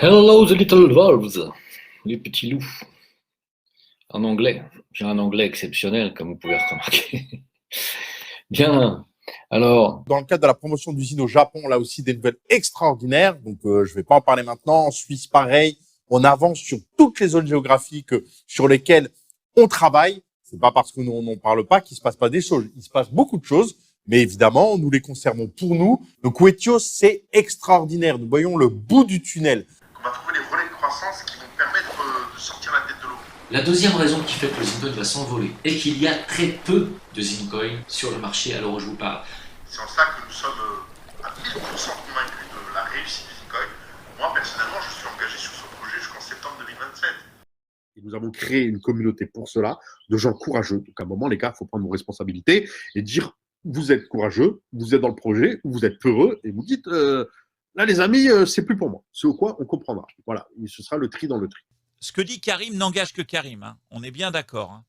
Hello the little wolves, les petits loups, en anglais. J'ai un anglais exceptionnel, comme vous pouvez remarquer. Bien, alors, Dans le cadre de la promotion d'usine au Japon, là aussi des nouvelles extraordinaires. Donc, je vais pas en parler maintenant. En Suisse, pareil. On avance sur toutes les zones géographiques sur lesquelles on travaille. C'est pas parce que nous on n'en parle pas qu'il se passe pas des choses. Il se passe beaucoup de choses, mais évidemment, nous les conservons pour nous. Donc, Wetios, c'est extraordinaire. Nous voyons le bout du tunnel. On va trouver les relais de croissance qui vont permettre de sortir la tête de l'eau. La deuxième raison qui fait que le Zincoin va s'envoler est qu'il y a très peu de Zincoin sur le marché à l'heure où je vous parle. C'est en ça que nous sommes à 1000% convaincus de la réussite du Zincoin. Moi, personnellement, je suis engagé sur ce projet jusqu'en septembre 2027. Et nous avons créé une communauté pour cela, de gens courageux. Donc, à un moment, les gars, il faut prendre vos responsabilités et dire, vous êtes courageux, vous êtes dans le projet, vous êtes peureux, et vous dites, là, les amis, c'est plus pour moi. C'est au quoi on comprendra. Voilà, et ce sera le tri dans le tri. Ce que dit Karim n'engage que Karim, hein. On est bien d'accord. Hein.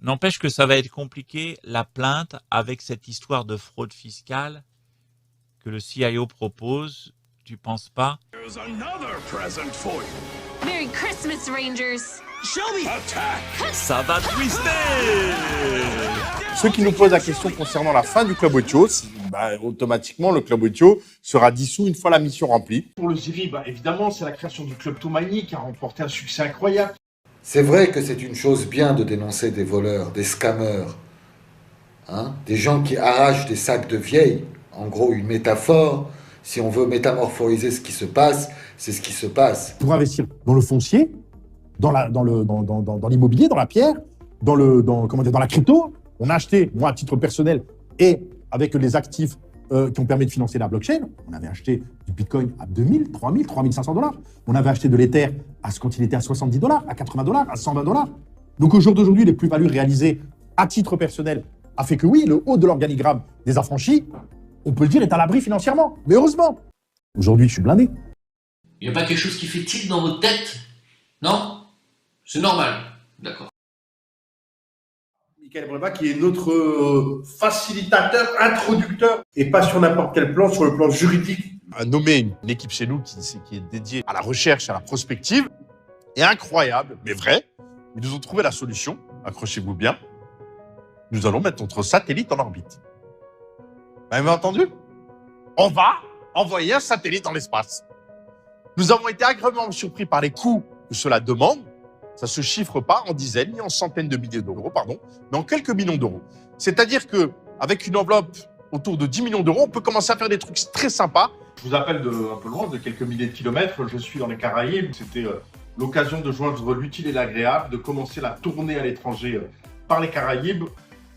N'empêche que ça va être compliqué, la plainte, avec cette histoire de fraude fiscale que le CIO propose. Tu penses pas? Merry Christmas, Rangers! Ça va twister. Ceux qui nous posent la question concernant la fin du Club Wetios, automatiquement, le Club Wetios sera dissous une fois la mission remplie. Pour le Ziri, évidemment, c'est la création du Club Toumani qui a remporté un succès incroyable. C'est vrai que c'est une chose bien de dénoncer des voleurs, des scammers, des gens qui arrachent des sacs de vieilles. En gros, une métaphore. Si on veut métamorphoriser ce qui se passe, c'est ce qui se passe. Pour investir dans le foncier, dans l'immobilier, dans la pierre, dans la crypto, on a acheté, moi à titre personnel, et avec les actifs qui ont permis de financer la blockchain, on avait acheté du Bitcoin à 2000, 3000, 3500 $. On avait acheté de l'Ether quand il était à 70 $, à 80 $, à 120 $. Donc au jour d'aujourd'hui, les plus-values réalisées à titre personnel a fait que oui, le haut de l'organigramme des affranchis, on peut le dire, est à l'abri financièrement. Mais heureusement, aujourd'hui, je suis blindé. Il n'y a pas quelque chose qui fait tilt dans votre tête? Non? C'est normal. D'accord. Michael Breba qui est notre facilitateur, introducteur, et pas sur n'importe quel plan, sur le plan juridique. A nommé une équipe chez nous qui est dédiée à la recherche, à la prospective. Et incroyable, mais vrai, ils nous ont trouvé la solution. Accrochez-vous bien. Nous allons mettre notre satellite en orbite. Vous avez entendu? On va envoyer un satellite dans l'espace. Nous avons été agréablement surpris par les coûts que cela demande. Ça ne se chiffre pas en dizaines ni en centaines de milliers d'euros, mais en quelques millions d'euros. C'est-à-dire qu'avec une enveloppe autour de 10 millions d'euros, on peut commencer à faire des trucs très sympas. Je vous appelle un peu loin, de quelques milliers de kilomètres. Je suis dans les Caraïbes. C'était l'occasion de joindre l'utile et l'agréable, de commencer la tournée à l'étranger par les Caraïbes.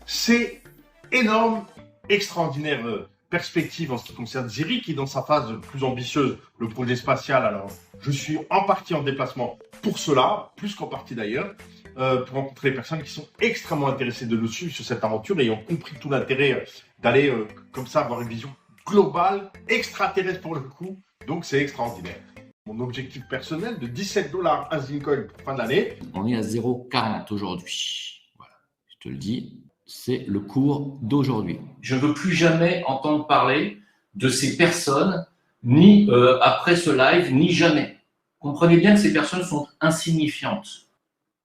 C'est énorme, extraordinaire perspective en ce qui concerne Ziri, qui est dans sa phase plus ambitieuse, le projet spatial. Alors, je suis en partie en déplacement pour cela, plus qu'en partie d'ailleurs, pour rencontrer les personnes qui sont extrêmement intéressées de nous suivre sur cette aventure et ont compris tout l'intérêt d'aller comme ça avoir une vision globale, extraterrestre pour le coup. Donc, c'est extraordinaire. Mon objectif personnel de 17 $ un Zincoin pour fin d'année. On est à 0,40 aujourd'hui. Voilà. Je te le dis, c'est le cours d'aujourd'hui. Je ne veux plus jamais entendre parler de ces personnes, ni après ce live, ni jamais. Comprenez bien que ces personnes sont insignifiantes.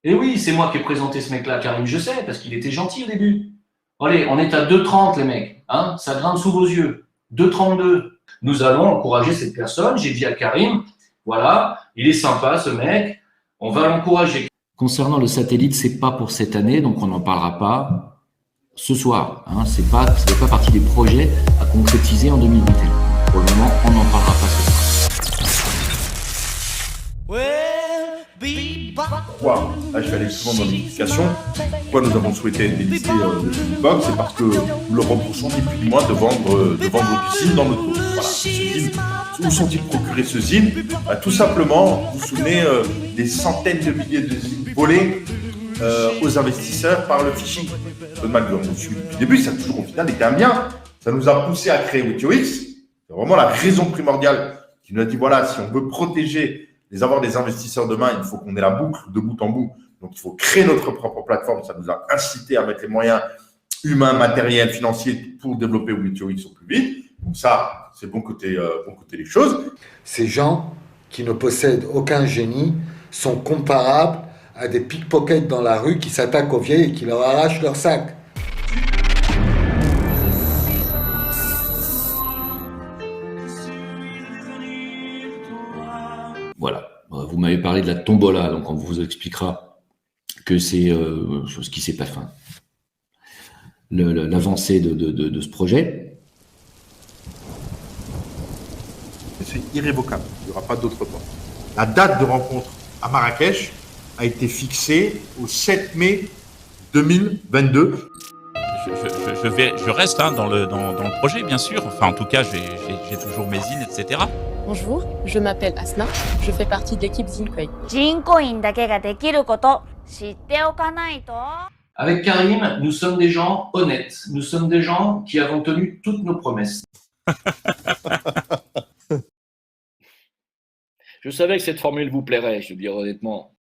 Et oui, c'est moi qui ai présenté ce mec-là, Karim, je sais, parce qu'il était gentil au début. Allez, on est à 2,30 les mecs, ça grimpe sous vos yeux. 2,32. Nous allons encourager cette personne. J'ai dit à Karim, voilà, il est sympa ce mec, on va l'encourager. Concernant le satellite, c'est pas pour cette année, donc on n'en parlera pas ce soir. Ça ne fait pas partie des projets à concrétiser en 2021. Pour le moment, on n'en parlera pas ce soir. Pourquoi là, je vais aller souvent dans l'explication. Pourquoi nous avons souhaité délister le Box, c'est parce que nous leur reprochons ni plus ni moins de vendre du zine dans notre dos. Voilà, ce zine. Où sont-ils procurés ce zine? Tout simplement, vous vous souvenez des centaines de milliers de zines volés aux investisseurs par le phishing. Malgré on suit depuis le début, ça a toujours au final été un bien. Ça nous a poussé à créer WetioX. C'est vraiment la raison primordiale qui nous a dit voilà, si on veut protéger les avoirs des investisseurs demain, il faut qu'on ait la boucle de bout en bout. Donc, il faut créer notre propre plateforme. Ça nous a incité à mettre les moyens humains, matériels, financiers pour développer WetioX au plus vite. Donc ça, c'est bon côté des choses. Ces gens qui ne possèdent aucun génie sont comparables à des pickpockets dans la rue qui s'attaquent aux vieilles et qui leur arrachent leur sac. Voilà. Vous m'avez parlé de la tombola, donc on vous expliquera que c'est ce qui s'est pas fait. L'avancée de ce projet. C'est irrévocable. Il n'y aura pas d'autre part. La date de rencontre à Marrakech a été fixée au 7 mai 2022. Je reste dans le projet, bien sûr. Enfin, en tout cas, j'ai toujours mes in, etc. Bonjour, je m'appelle Asna, je fais partie de l'équipe Zincoin. Avec Karim, nous sommes des gens honnêtes. Nous sommes des gens qui avons tenu toutes nos promesses. Je savais que cette formule vous plairait, je veux dire honnêtement.